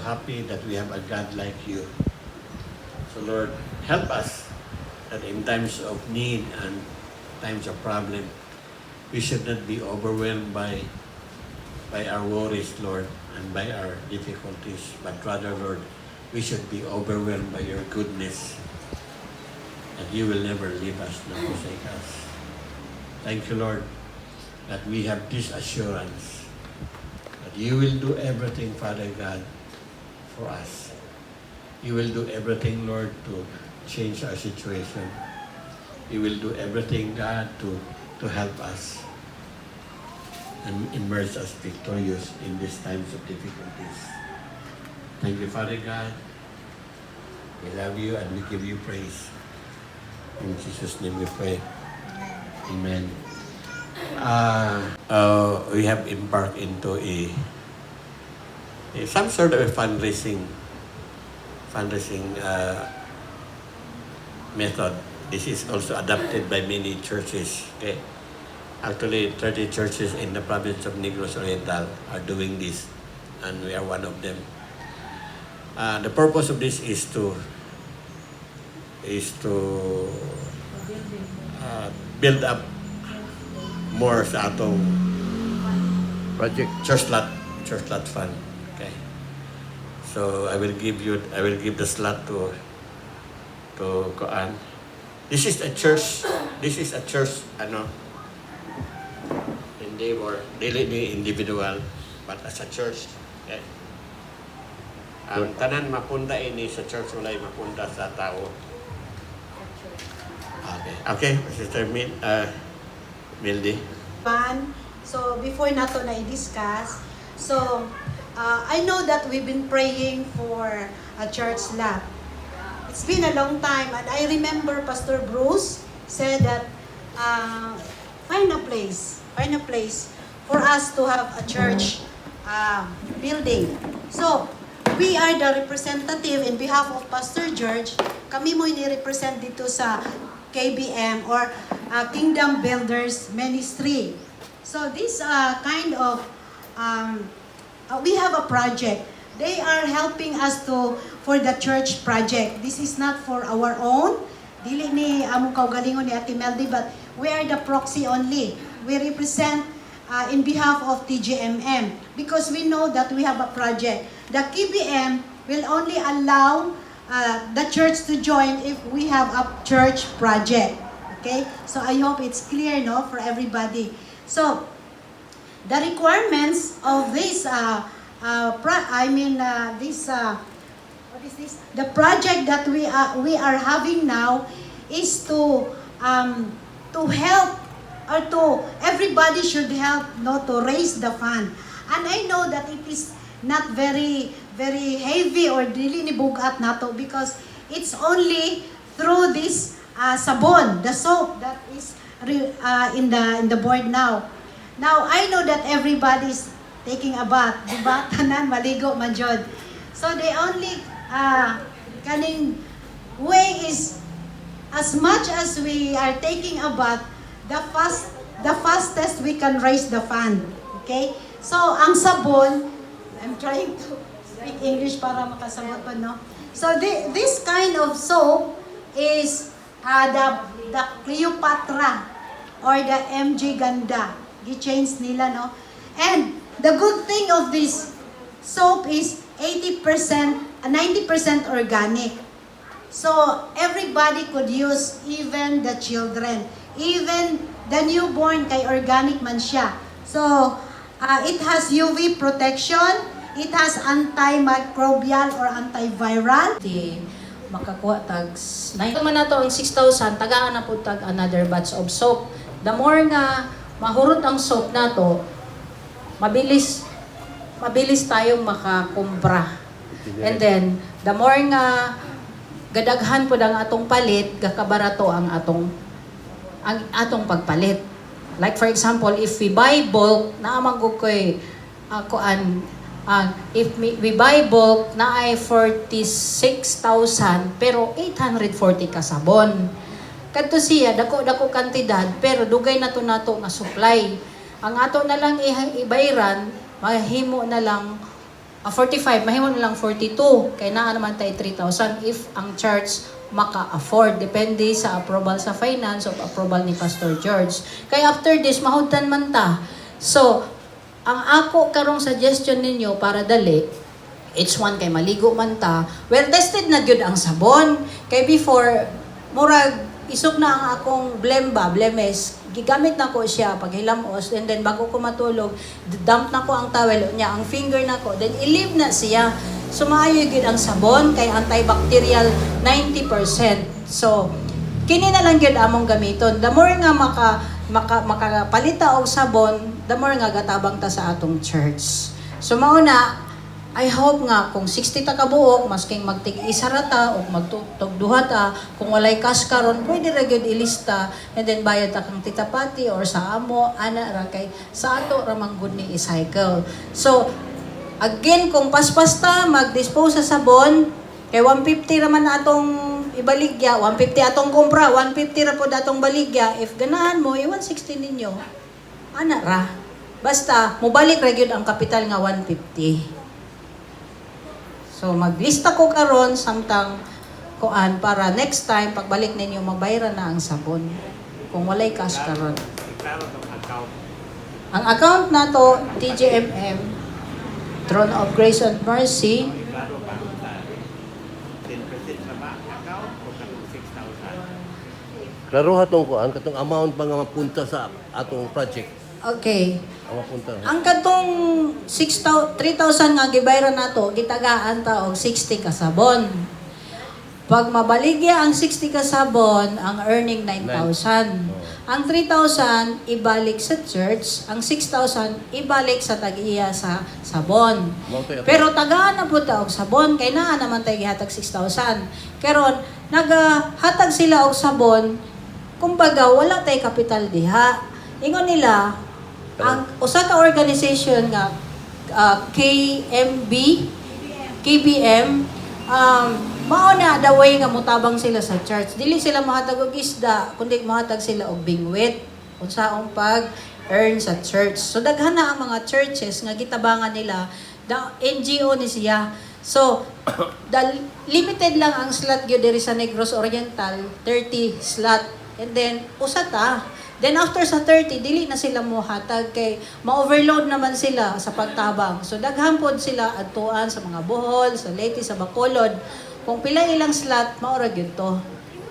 happy that we have a God like you. So Lord, help us that in times of need and times of problem, we should not be overwhelmed by our worries, Lord, and by our difficulties, but rather, Lord, we should be overwhelmed by your goodness, that you will never leave us nor forsake us. Thank you, Lord, that we have this assurance that you will do everything, Father God, for us. You will do everything, Lord, to change our situation. You will do everything, God, to help us and immerse us victorious in these times of difficulties. Thank you, Father God. We love you and we give you praise. In Jesus' name we pray. Amen. We have embarked into some sort of a fundraising method. This is also adopted by many churches. Okay? Actually, 30 churches in the province of Negros Oriental are doing this, and we are one of them. The purpose of this is to build up more sa atong project church lot fund. Okay. So I will give the slot to Koan. This is a church hindi or dili ni individual but as a church. Okay. Ang tanan mapunda ini sa church walay mapunda sa tao. Okay, Sister Mildy. So before nato na i-discuss, so I know that we've been praying for a church lot. It's been a long time, and I remember Pastor Bruce said that find a place for us to have a church building. So we are the representative in behalf of Pastor George. Kami mo ini-represent dito sa KBM or Kingdom Builders Ministry. So this kind of we have a project. They are helping us for the church project. This is not for our own. Dili ni among kaugalingon ni Ate Meldy, but we are the proxy only. We represent in behalf of TGMM because we know that we have a project. The KBM will only allow the church to join if we have a church project. Okay? So I hope it's clear, no, for everybody. So the requirements of this what is this? The project that we are having now is to help, or to everybody should help, no, to raise the fund. And I know that it is not very heavy or dili ni bugat nato because it's only through this sabon, the soap that is in the board now. Now I know that everybody's taking a bath, diba? Tanan maligo man jud. So the only kaning way is as much as we are taking a bath, the fastest we can raise the fund. Okay? So ang sabon, I'm trying to speak English para makasabot pa, no? So this kind of soap is the Cleopatra or the MJ Ganda. Gi-change nila, no? And the good thing of this soap is 90% organic. So everybody could use, even the children, even the newborn kay organic man siya. So it has UV protection, it has antimicrobial or antiviral. Makakuha tags 9 man nato ang 6,000, tagaan na po tag another batch of soap. The more nga mahurot ang soap nato, mabilis tayong makakumpra. And then the more nga gadaghan po ang atong palit, gakabarato ang atong pagpalit. Like for example, if we buy bulk, naamang ko koy if we buy bulk na ay 46,000 pero 840 ka sabon. Kadto siya dako kantidad pero dugay nato nga supply. Ang ato na lang ibayran, mahimo na lang 45, mahimon lang 42. Kaya naa naman tayo 3,000 if ang church maka-afford. Depende sa approval sa finance o approval ni Pastor George. Kaya after this, mahudtan man ta. So, ang ako karong suggestion ninyo para dali, it's one kay maligo man ta. Well tested na gyud ang sabon. Kay before, murag isok na ang akong blemes. Gigamit na ko siya pag hilamos, and then bago ko matulog, dump na ko ang towel niya, ang finger na ko, then i-leave na siya. So maayo gyud ang sabon kay antibacterial 90%. So kini na lang gyud among gamiton. The more nga makapalita og sabon, the more nga gatabang ta sa atong church. So mao na, I hope nga kung 60 ta ka buok, masking magtig-isa ra ta o magtugduha ta, kung walay cash karon, pwede ra gyud ilista and then bayad ta kang titapati or sa amo ana ra kay sa ato ra manggod ni i-cycle. So again, kung paspas ta mag-dispose sa sabon, kay 150 ra man atong ibaligya, 150 atong kumpra, 150 ra pod atong baligya. If ganahan mo, 160 ninyo. Ana ra. Basta mobalik ra gyud ang kapital nga 150. So maglista ko karon samtang kuan para next time pagbalik ninyo mabayran na ang sabon kung walay cash karon. Ang account nato TGMM, Throne of Grace and Mercy. Klaro hatong kuan katong amount pa nga mapunta sa atong project. Okay. Ang mapunta. Ang katong 3,000 nga gibayran nato, gitagaan ta og 60 ka sabon. Pag mabaligya ang 60 ka sabon, ang earning 9,000. Ang 3,000 ibalik sa church, ang 6,000 ibalik sa tag-iya sa sabon. Pero tagaan na po ta og sabon, kay naa naman tayo gihatag 6,000. Karon nagahatag sila og sabon, kumbaga wala tay kapital diha. Ingon nila, ang usa ka organization nga KBM, mao na the way nga mutabang sila sa church. Dili sila mahatag og isda, kundi mahatag sila og bingwit unsaong pag-earn sa church. So daghan na ang mga churches nga gitabangan nila, the NGO ni siya. So limited lang ang slot gyud diri sa Negros Oriental, 30 slot. And then usa ta. Then after sa 30, dili na sila mohatag kay ma-overload naman sila sa pagtabang. So daghan pod sila adtuan sa mga Bohol, sa Leyte, sa Bacolod. Kung pila ilang slot, maura gyud to.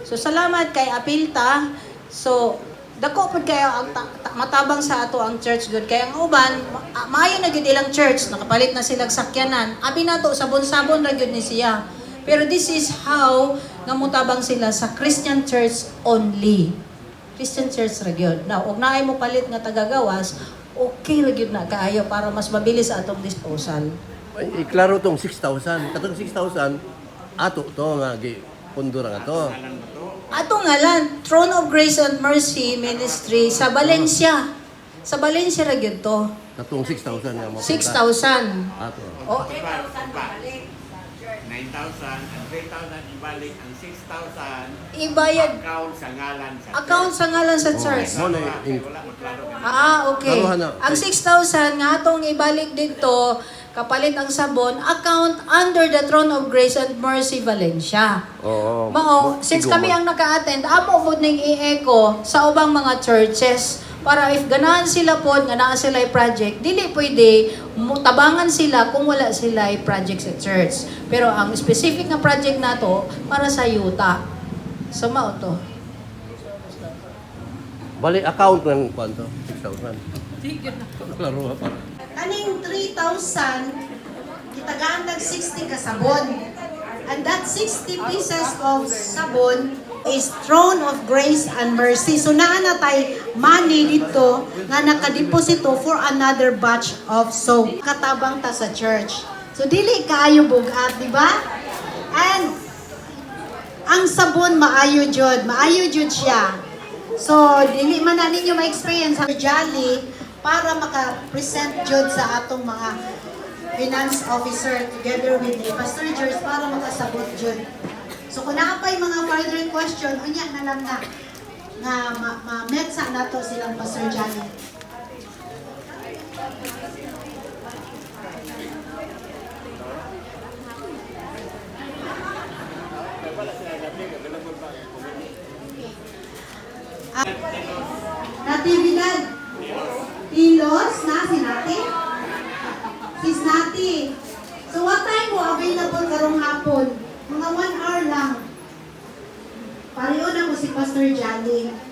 So salamat kay Apilta. So dako pod kayo ang matabang sa ato ang church good kay ang uban maayo na gyud ilang church, nakapalit na sila sakyanan. Abi nato sabon-sabon ra gyud ni siya. Pero this is how nga mutabang sila sa Christian church only. Christian church ra gyud. Now, og naay mo palit nga tagagawas, okay ra gyud na kaayo para mas mabilis atong disposal. Ay, klaro tong 6,000. Katong 6,000 ato to nga pundura nga to. Ato ngalan, Throne of Grace and Mercy Ministry sa Valencia. Sa Valencia ra gyud to. Katong 6,000 nga mapunta. 6,000. Ato. Oh, 9,000 and 3,000 ibalik ang 6,000 ibayad account sa ngalan sa account sa ngalan sa church. Mo na wala maklaro ka. Okay. Naruhan na. Ang 6,000 nga atong ibalik dito, kapalit ang sabon, account under the Throne of Grace and Mercy Valencia. Oo. Mao, since kami ang naka-attend, amo po ning i-echo sa ubang mga churches para if ganahan sila pod nga naa sila project, dili pwede tabangan sila kung wala sila project sa church. Pero ang specific na project nato para sa yuta. So mao to. Bali account ng kwanto 6,000. Klaro pa. Kaning 3,000, gitagaan ng 60 ka sabon. And that 60 pieces of sabon is Throne of Grace and Mercy. So naa na tay money dito nga nakadeposito for another batch of soap. Katabang ta sa church. So dili kaayo bugat, di ba? And ang sabon maayo jud siya. So dili man na ninyo ma-experience ang Jolly para maka-present jud sa atong mga finance officer together with the Pastor George para makasabot jud. So kung naapay mga further question, unya na lang na ma-metsa nato silang Pastor Jolly. Natividad. Tilos na, si Nati. Sis Nati. So what time mo available karong hapon? Mga 1 hour lang. Pareho na mo si Pastor Jolly.